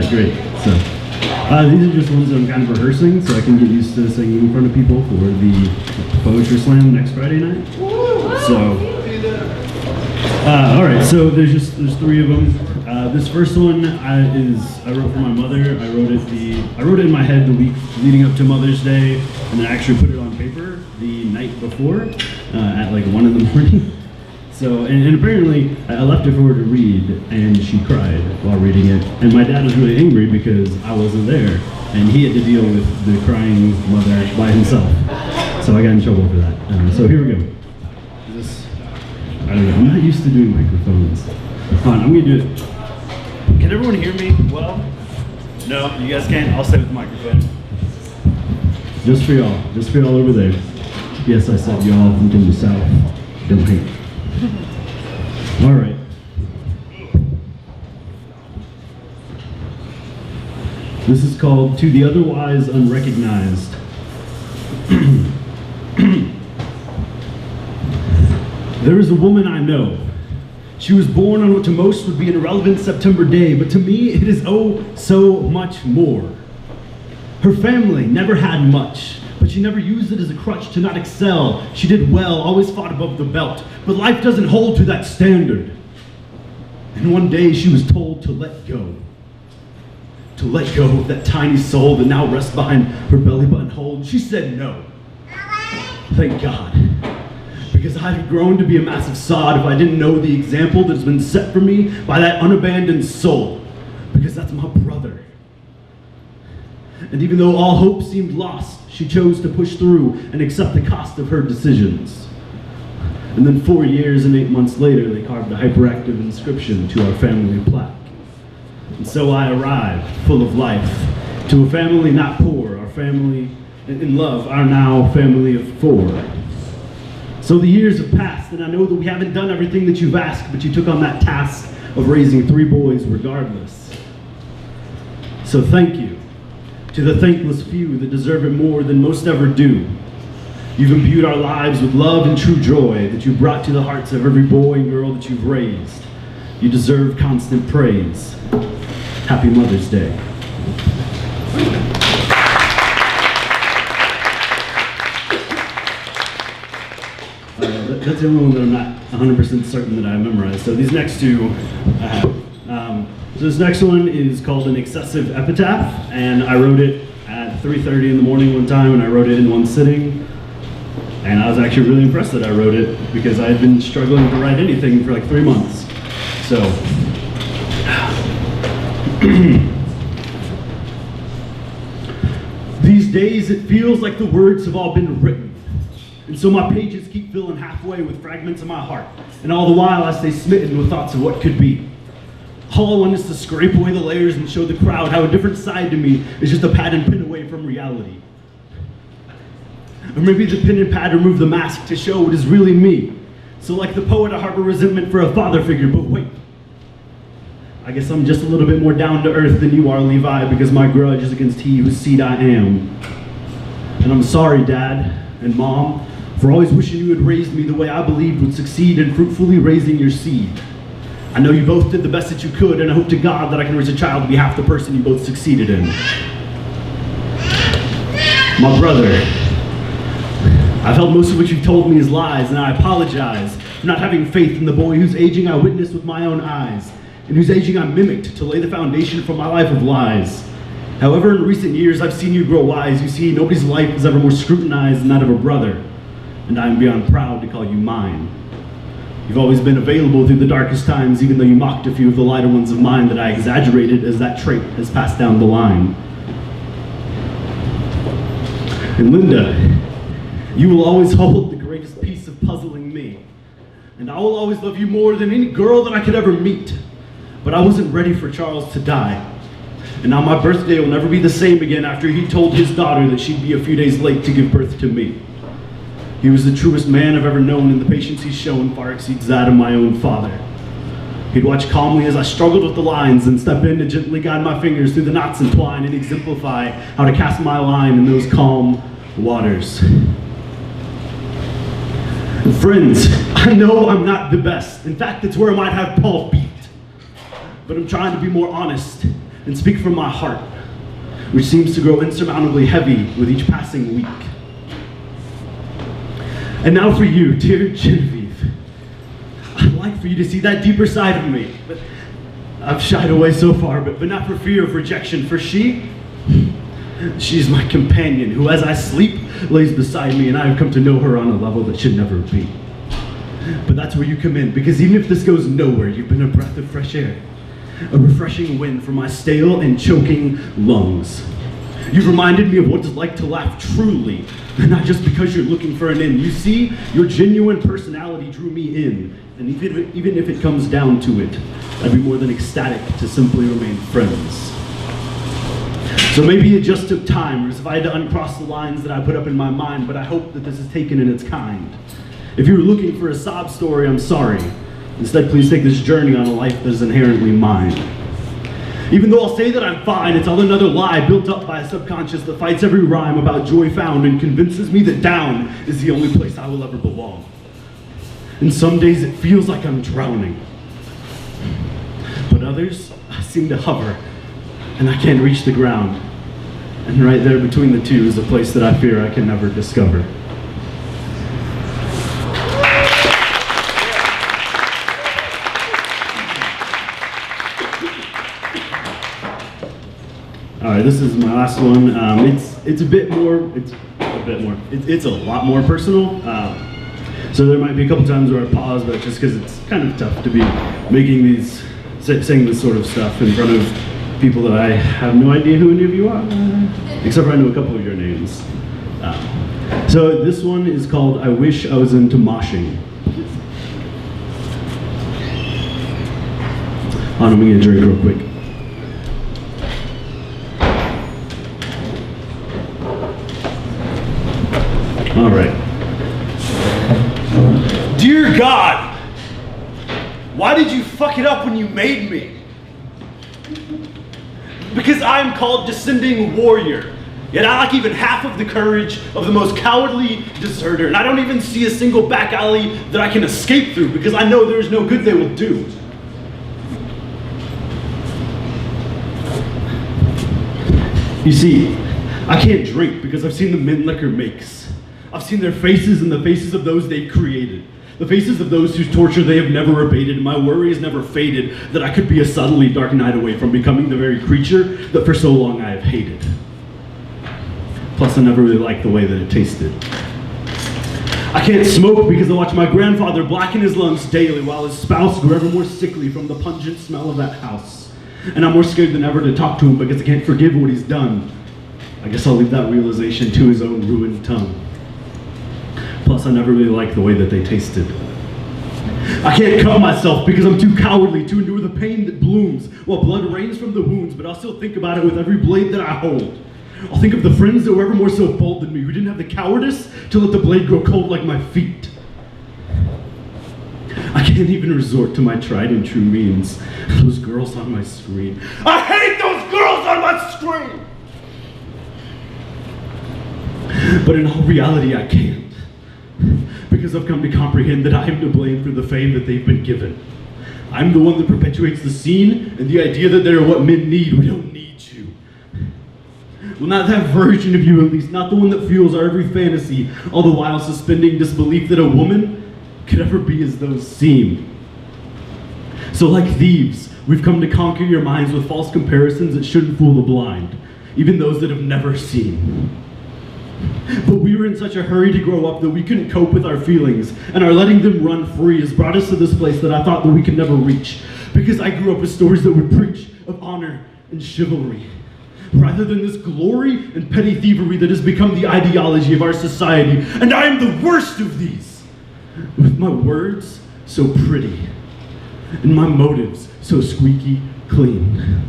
That's great. So these are just ones that I'm kind of rehearsing so I can get used to singing in front of people for the poetry slam next Friday night. So, all right. So there's three of them. This first one I wrote for my mother. I wrote it in my head the week leading up to Mother's Day, and then I actually put it on paper the night before at like 1 in the morning. So, and apparently I left it for her to read, and she cried while reading it. And my dad was really angry because I wasn't there, and he had to deal with the crying mother by himself. So I got in trouble for that. So here we go. I don't know, I'm not used to doing microphones. Fine, I'm gonna do it. Can everyone hear me well? No, you guys can't? I'll stay with the microphone. Just for y'all over there. Yes, I said y'all from the south. Don't hate. All right. This is called To the Otherwise Unrecognized. There is a woman I know. She was born on what to most would be an irrelevant September day, but to me it is oh so much more. Her family never had much, but she never used it as a crutch to not excel. She did well, always fought above the belt, but life doesn't hold to that standard. And one day she was told to let go. To let go of that tiny soul that now rests behind her belly button hold. She said no. Thank God. Because I had grown to be a massive sod if I didn't know the example that's been set for me by that unabandoned soul. Because that's my brother. And even though all hope seemed lost, she chose to push through and accept the cost of her decisions. And then 4 years and 8 months later, they carved a hyperactive inscription to our family plaque. And so I arrived, full of life, to a family not poor, our family in love, our now family of 4. So the years have passed, and I know that we haven't done everything that you've asked, but you took on that task of raising 3 boys regardless. So thank you to the thankless few that deserve it more than most ever do. You've imbued our lives with love and true joy that you've brought to the hearts of every boy and girl that you've raised. You deserve constant praise. Happy Mother's Day. That's the only one that I'm not 100% certain that I memorized. So these next two I have. So this next one is called An Excessive Epitaph, and I wrote it at 3:30 in the morning one time, and I wrote it in one sitting. And I was actually really impressed that I wrote it because I had been struggling to write anything for like 3 months. So, these days it feels like the words have all been written. And so my pages keep filling halfway with fragments of my heart. And all the while I stay smitten with thoughts of what could be. All I want is to scrape away the layers and show the crowd how a different side to me is just a pad and pin away from reality. Or maybe the pen and pad remove the mask to show what is really me. So like the poet, I harbor resentment for a father figure, but wait. I guess I'm just a little bit more down to earth than you are, Levi, because my grudge is against he whose seed I am. And I'm sorry, Dad and Mom, for always wishing you had raised me the way I believed would succeed in fruitfully raising your seed. I know you both did the best that you could, and I hope to God that I can raise a child to be half the person you both succeeded in. My brother, I've held most of what you've told me as lies, and I apologize for not having faith in the boy whose aging I witnessed with my own eyes, and whose aging I mimicked to lay the foundation for my life of lies. However, in recent years, I've seen you grow wise. You see, nobody's life is ever more scrutinized than that of a brother, and I am beyond proud to call you mine. You've always been available through the darkest times, even though you mocked a few of the lighter ones of mine that I exaggerated as that trait has passed down the line. And Linda, you will always hold the greatest piece of puzzling me. And I will always love you more than any girl that I could ever meet. But I wasn't ready for Charles to die. And now my birthday will never be the same again after he told his daughter that she'd be a few days late to give birth to me. He was the truest man I've ever known, and the patience he's shown far exceeds that of my own father. He'd watch calmly as I struggled with the lines and step in to gently guide my fingers through the knots and twine and exemplify how to cast my line in those calm waters. And friends, I know I'm not the best. In fact, it's where I might have Paul beat. But I'm trying to be more honest and speak from my heart, which seems to grow insurmountably heavy with each passing week. And now for you, dear Genevieve, I'd like for you to see that deeper side of me. But I've shied away so far, but not for fear of rejection, for she's my companion, who as I sleep lays beside me, and I have come to know her on a level that should never be. But that's where you come in, because even if this goes nowhere, you've been a breath of fresh air, a refreshing wind for my stale and choking lungs. You've reminded me of what it's like to laugh truly, and not just because you're looking for an in. You see, your genuine personality drew me in, and even if it comes down to it, I'd be more than ecstatic to simply remain friends. So maybe it just took time, or as if I had to uncross the lines that I put up in my mind, but I hope that this is taken in its kind. If you were looking for a sob story, I'm sorry. Instead, please take this journey on a life that is inherently mine. Even though I'll say that I'm fine, it's all another lie built up by a subconscious that fights every rhyme about joy found and convinces me that down is the only place I will ever belong. And some days it feels like I'm drowning. But others, I seem to hover, and I can't reach the ground. And right there between the two is a place that I fear I can never discover. All right, this is my last one. It's a lot more personal. So there might be a couple times where I pause, but just because it's kind of tough to be saying this sort of stuff in front of people that I have no idea who any of you are, except for I know a couple of your names. So this one is called "I Wish I Was Into Moshing." I'm gonna get a drink real quick. All right. Dear God, why did you fuck it up when you made me? Because I'm called Descending Warrior, yet I lack even half of the courage of the most cowardly deserter, and I don't even see a single back alley that I can escape through because I know there is no good they will do. You see, I can't drink because I've seen the men liquor makes. I've seen their faces and the faces of those they've created. The faces of those whose torture they have never abated, and my worry has never faded that I could be a subtly dark night away from becoming the very creature that for so long I have hated. Plus, I never really liked the way that it tasted. I can't smoke because I watch my grandfather blacken his lungs daily while his spouse grew ever more sickly from the pungent smell of that house. And I'm more scared than ever to talk to him because I can't forgive what he's done. I guess I'll leave that realization to his own ruined tongue. Plus, I never really liked the way that they tasted. I can't cut myself because I'm too cowardly to endure the pain that blooms while blood rains from the wounds, but I'll still think about it with every blade that I hold. I'll think of the friends that were ever more so bold than me, who didn't have the cowardice to let the blade grow cold like my feet. I can't even resort to my tried and true means, those girls on my screen. I hate those girls on my screen! But in all reality, I can't. Because I've come to comprehend that I am to blame for the fame that they've been given. I'm the one that perpetuates the scene and the idea that they're what men need. We don't need you. Well, not that version of you, at least. Not the one that fuels our every fantasy, all the while suspending disbelief that a woman could ever be as those seem. So like thieves, we've come to conquer your minds with false comparisons that shouldn't fool the blind, even those that have never seen. But we were in such a hurry to grow up that we couldn't cope with our feelings, and our letting them run free has brought us to this place that I thought that we could never reach, because I grew up with stories that would preach of honor and chivalry, rather than this glory and petty thievery that has become the ideology of our society, and I am the worst of these, with my words so pretty, and my motives so squeaky clean.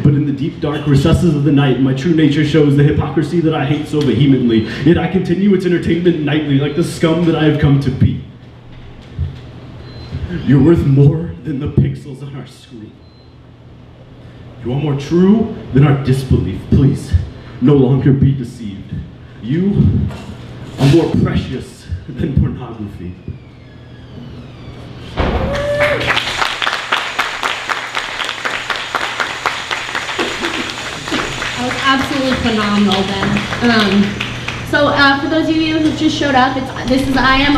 But in the deep, dark recesses of the night, my true nature shows the hypocrisy that I hate so vehemently, yet I continue its entertainment nightly like the scum that I have come to be. You're worth more than the pixels on our screen. You are more true than our disbelief. Please, no longer be deceived. You are more precious than pornography. That was absolutely phenomenal, Ben. So for those of you who just showed up, this is I Am